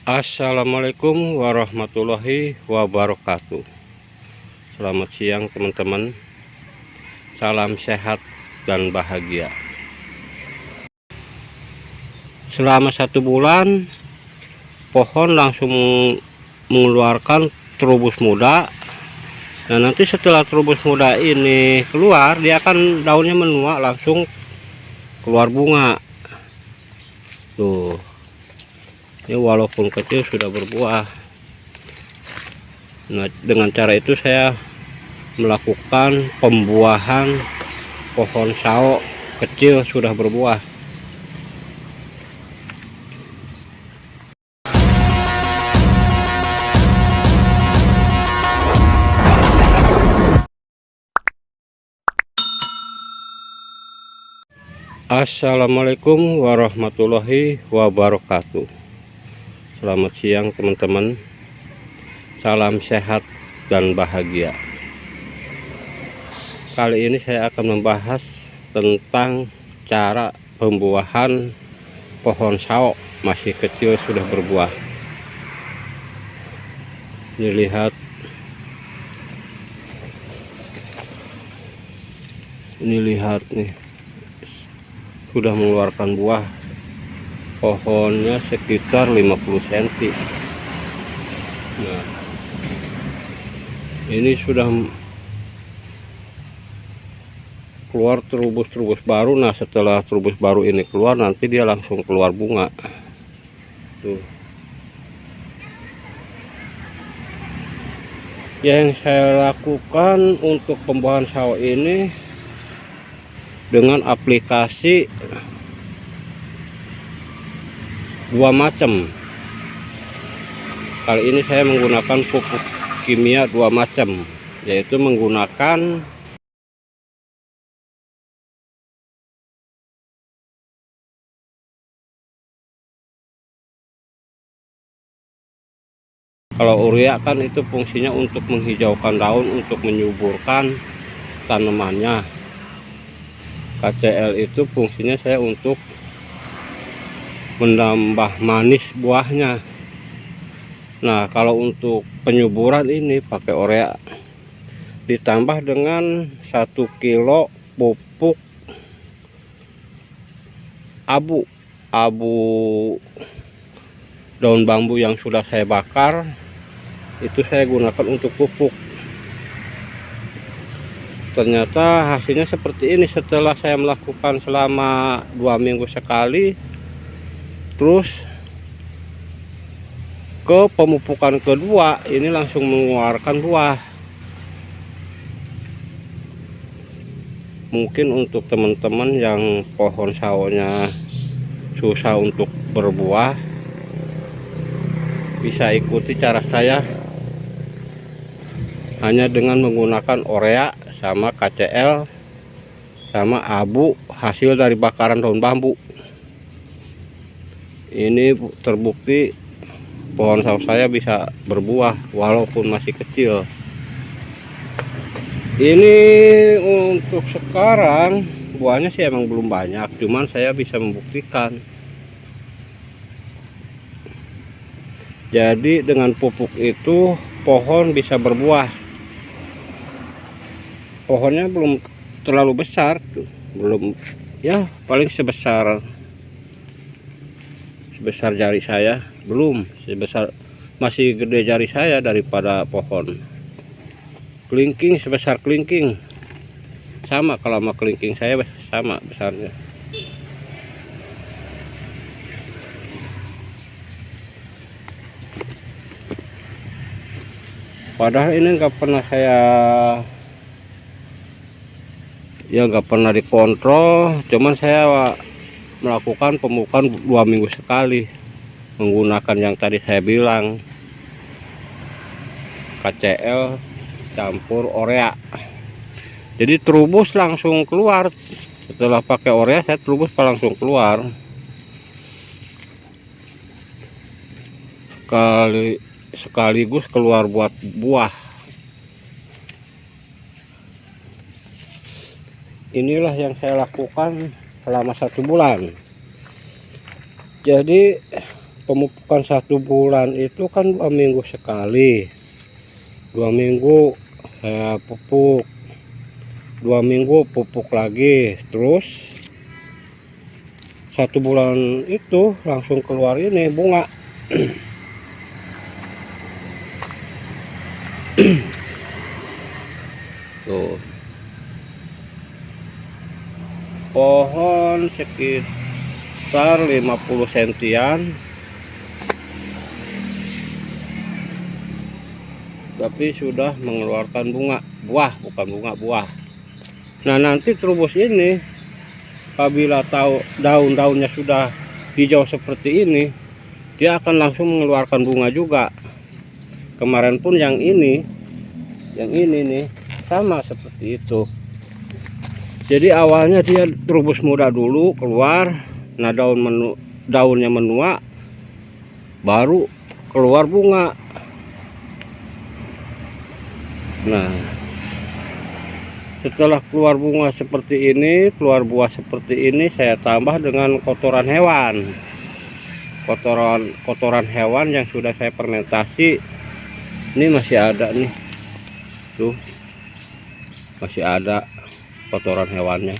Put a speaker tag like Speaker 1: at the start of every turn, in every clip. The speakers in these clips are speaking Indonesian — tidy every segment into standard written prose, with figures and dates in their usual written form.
Speaker 1: Assalamualaikum warahmatullahi wabarakatuh. Selamat siang teman-teman. Salam sehat dan bahagia. Selama 1 bulan pohon langsung mengeluarkan trubus muda. Nah, nanti setelah trubus muda ini keluar, dia akan daunnya menua, langsung keluar bunga. Tuh, ini walaupun kecil sudah berbuah. Nah, dengan cara itu saya melakukan pembuahan pohon sao kecil sudah berbuah. Assalamualaikum warahmatullahi wabarakatuh. Selamat siang teman-teman. Salam sehat dan bahagia. Kali ini saya akan membahas tentang cara pembuahan pohon sao masih kecil sudah berbuah. Ini lihat, nih, sudah mengeluarkan buah. Pohonnya sekitar 50 cm. Nah, ini sudah keluar trubus-trubus baru. Nah, setelah trubus baru ini keluar, nanti dia langsung keluar bunga. Tuh. Yang saya lakukan untuk pembuahan sao ini dengan aplikasi 2 macam. Kali ini saya menggunakan pupuk kimia 2 macam, yaitu menggunakan kalau urea kan itu fungsinya untuk menghijaukan daun, untuk menyuburkan tanamannya. KCL itu fungsinya saya untuk menambah manis buahnya. Nah, kalau untuk penyuburan ini pakai urea ditambah dengan 1 kilo pupuk abu daun bambu yang sudah saya bakar. Itu saya gunakan untuk pupuk. Ternyata hasilnya seperti ini. Setelah saya melakukan selama 2 minggu sekali, terus ke pemupukan kedua, ini langsung mengeluarkan buah. Mungkin untuk teman-teman yang pohon sawonya susah untuk berbuah, bisa ikuti cara saya, hanya dengan menggunakan urea sama KCL sama abu hasil dari bakaran daun bambu. Ini terbukti pohon sao saya bisa berbuah walaupun masih kecil. Ini untuk sekarang buahnya sih emang belum banyak, cuman saya bisa membuktikan. Jadi dengan pupuk itu pohon bisa berbuah. Pohonnya belum terlalu besar, belum, ya paling sebesar jari saya, belum sebesar, masih gede jari saya daripada pohon. Kelingking sebesar kelingking, sama kalau sama kelingking saya sama besarnya. Padahal ini nggak pernah nggak pernah dikontrol, cuman saya melakukan pemupukan 2 minggu sekali menggunakan yang tadi saya bilang, KCL campur urea. Jadi trubus langsung keluar. Setelah pakai urea, saya trubus langsung keluar. Sekaligus keluar buat buah. Inilah yang saya lakukan selama 1 bulan. Jadi pemupukan 1 bulan itu kan 2 minggu sekali. 2 minggu saya pupuk, 2 minggu pupuk lagi, terus 1 bulan itu langsung keluar ini bunga. Tuh, pohon sekitar 50 sentian, tapi sudah mengeluarkan buah, bukan bunga, buah. Nah, nanti terubus ini apabila tahu daun-daunnya sudah hijau seperti ini, dia akan langsung mengeluarkan bunga juga. Kemarin pun yang ini nih sama seperti itu. Jadi awalnya dia terubus muda dulu keluar, nah daunnya menua, baru keluar bunga. Nah, setelah keluar bunga seperti ini, keluar buah seperti ini, saya tambah dengan kotoran hewan. Kotoran hewan yang sudah saya fermentasi. Ini masih ada nih. Tuh. Masih ada kotoran hewannya.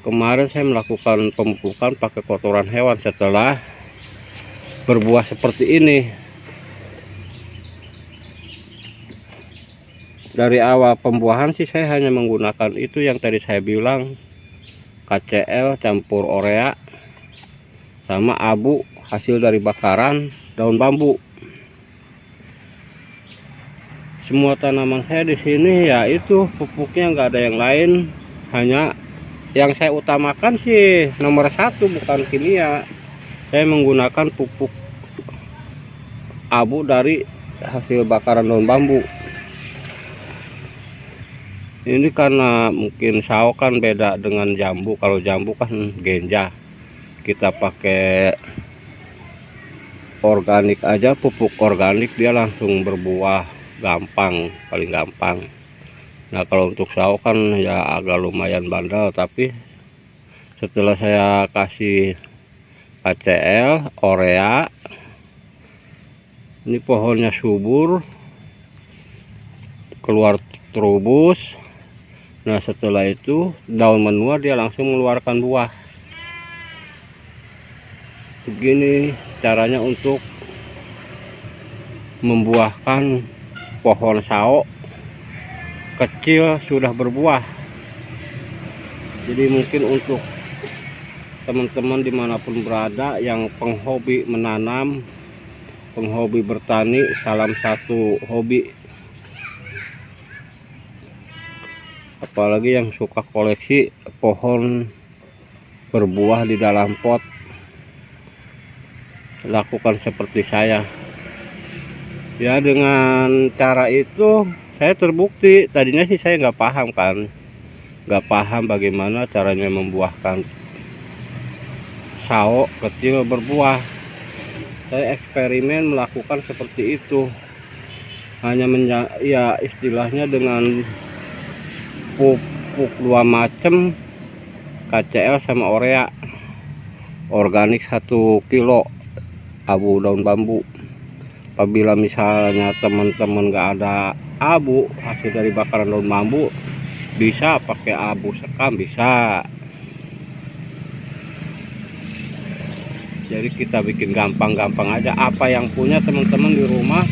Speaker 1: Kemarin saya melakukan pemupukan pakai kotoran hewan setelah berbuah seperti ini. Dari awal pembuahan sih saya hanya menggunakan itu yang tadi saya bilang, KCL campur urea sama abu hasil dari bakaran daun bambu. Semua tanaman saya di sini ya itu pupuknya nggak ada yang lain, hanya yang saya utamakan sih nomor 1 bukan kimia. Saya menggunakan pupuk abu dari hasil bakaran daun bambu. Ini karena mungkin sawo kan beda dengan jambu. Kalau jambu kan genja, kita pakai organik aja, pupuk organik dia langsung berbuah gampang, paling gampang. Nah, kalau untuk sawo kan ya agak lumayan bandel, tapi setelah saya kasih KCL urea, ini pohonnya subur, keluar terubus. Nah, setelah itu daun menua, dia langsung mengeluarkan buah. Begini caranya untuk membuahkan pohon sawo kecil sudah berbuah. Jadi mungkin untuk teman-teman dimanapun berada yang penghobi menanam, penghobi bertani, salam satu hobi. Apalagi yang suka koleksi pohon berbuah di dalam pot, lakukan seperti saya. Ya, dengan cara itu saya terbukti. Tadinya sih saya nggak paham kan, nggak paham bagaimana caranya membuahkan sawo kecil berbuah. Saya eksperimen melakukan seperti itu, hanya ya istilahnya dengan pupuk 2 macam, KCL sama urea organik 1 kilo abu daun bambu. Apabila misalnya teman-teman nggak ada abu hasil dari bakaran daun bambu, bisa pakai abu sekam, bisa. Jadi kita bikin gampang-gampang aja. Apa yang punya teman-teman di rumah,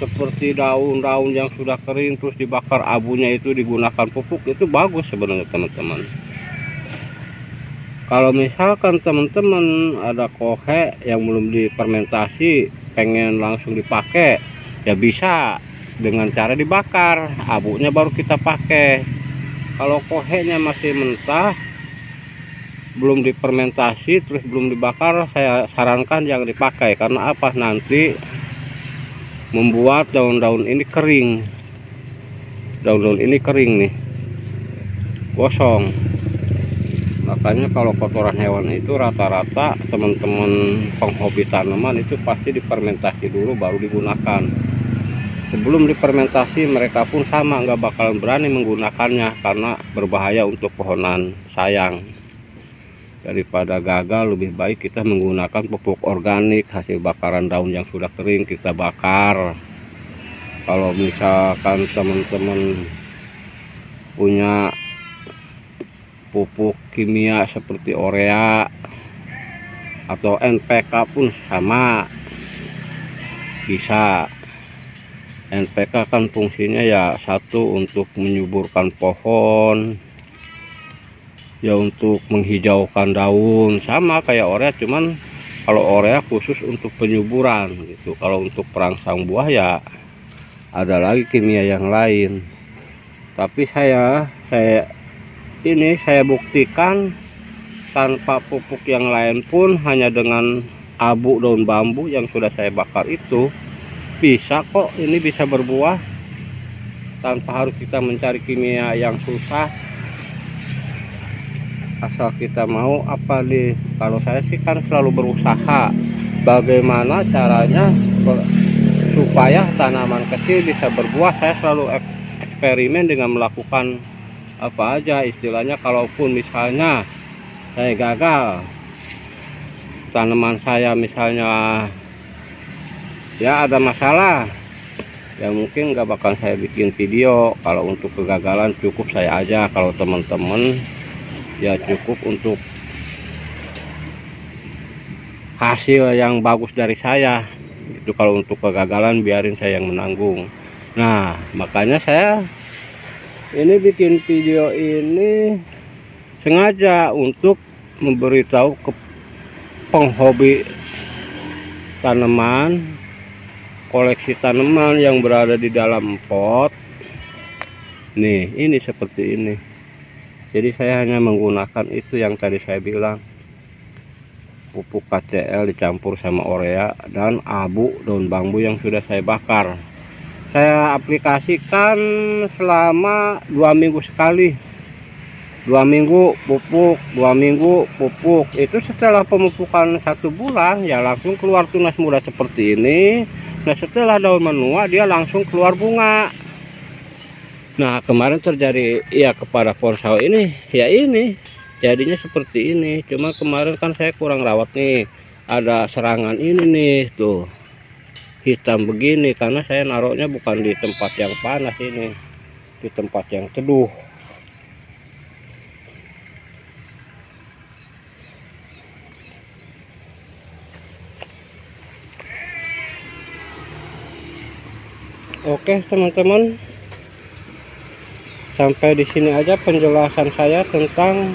Speaker 1: seperti daun-daun yang sudah kering terus dibakar, abunya itu digunakan pupuk, itu bagus sebenarnya teman-teman. Kalau misalkan teman-teman ada kohe yang belum difermentasi, pengen langsung dipakai, ya bisa dengan cara dibakar, abunya baru kita pakai. Kalau kohenya masih mentah, belum difermentasi terus belum dibakar, saya sarankan jangan dipakai. Karena apa? Nanti membuat daun-daun ini kering. Daun-daun ini kering nih, gosong. Makanya kalau kotoran hewan itu rata-rata teman-teman penghobi tanaman itu pasti difermentasi dulu baru digunakan. Sebelum difermentasi mereka pun sama nggak bakalan berani menggunakannya karena berbahaya untuk pohonan sayang. Daripada gagal, lebih baik kita menggunakan pupuk organik hasil bakaran daun yang sudah kering kita bakar. Kalau misalkan teman-teman punya pupuk kimia seperti urea atau NPK pun sama, bisa. NPK kan fungsinya ya satu untuk menyuburkan pohon, ya untuk menghijaukan daun, sama kayak urea, cuman kalau urea khusus untuk penyuburan gitu. Kalau untuk perangsang buah ya ada lagi kimia yang lain. Tapi saya buktikan tanpa pupuk yang lain pun, hanya dengan abu daun bambu yang sudah saya bakar itu bisa kok, ini bisa berbuah tanpa harus kita mencari kimia yang susah, asal kita mau apa nih. Kalau saya sih kan selalu berusaha bagaimana caranya supaya tanaman kecil bisa berbuah. Saya selalu eksperimen dengan melakukan apa aja istilahnya. Kalaupun misalnya saya gagal, tanaman saya misalnya ya ada masalah, ya mungkin nggak bakal saya bikin video. Kalau untuk kegagalan cukup saya aja. Kalau teman-teman ya cukup untuk hasil yang bagus dari saya itu. Kalau untuk kegagalan biarin saya yang menanggung. Nah, makanya saya ini bikin video ini sengaja untuk memberitahu ke penghobi tanaman, koleksi tanaman yang berada di dalam pot nih, ini seperti ini. Jadi saya hanya menggunakan itu yang tadi saya bilang, pupuk KCL dicampur sama urea dan abu daun bambu yang sudah saya bakar. Saya aplikasikan selama 2 minggu sekali, 2 minggu pupuk, 2 minggu pupuk. Itu setelah pemupukan 1 bulan ya langsung keluar tunas muda seperti ini. Nah, setelah daun menua dia langsung keluar bunga. Nah, kemarin terjadi ya kepada pohon sawo ini, ya ini jadinya seperti ini. Cuma kemarin kan saya kurang rawat nih, ada serangan ini nih tuh, hitam begini, karena saya naruhnya bukan di tempat yang panas, ini di tempat yang teduh. Oke teman-teman, sampai di sini aja penjelasan saya tentang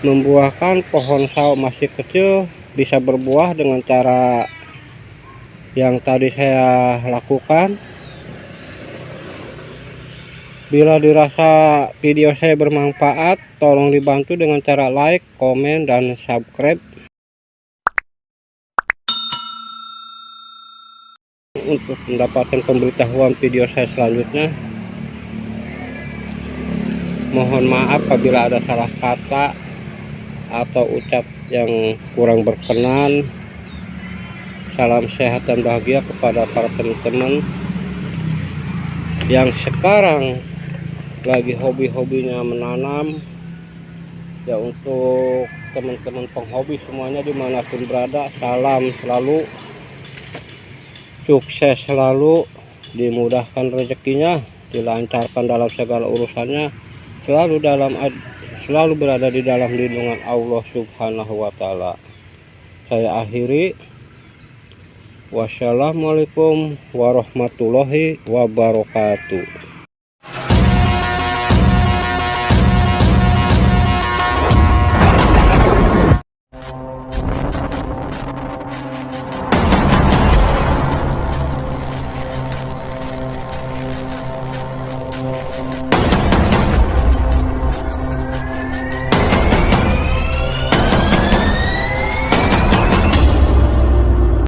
Speaker 1: membuahkan pohon sawo masih kecil bisa berbuah dengan cara yang tadi saya lakukan. Bila dirasa video saya bermanfaat, tolong dibantu dengan cara like, komen, dan subscribe untuk mendapatkan pemberitahuan video saya selanjutnya. Mohon maaf apabila ada salah kata atau ucap yang kurang berkenan. Salam sehat dan bahagia kepada para teman-teman yang sekarang lagi hobi-hobinya menanam. Ya, untuk teman-teman penghobi semuanya dimanapun berada, salam selalu, sukses selalu, dimudahkan rezekinya, dilancarkan dalam segala urusannya, selalu berada di dalam lindungan Allah Subhanahu wa Ta'ala. Saya akhiri, wassalamualaikum warahmatullahi wabarakatuh.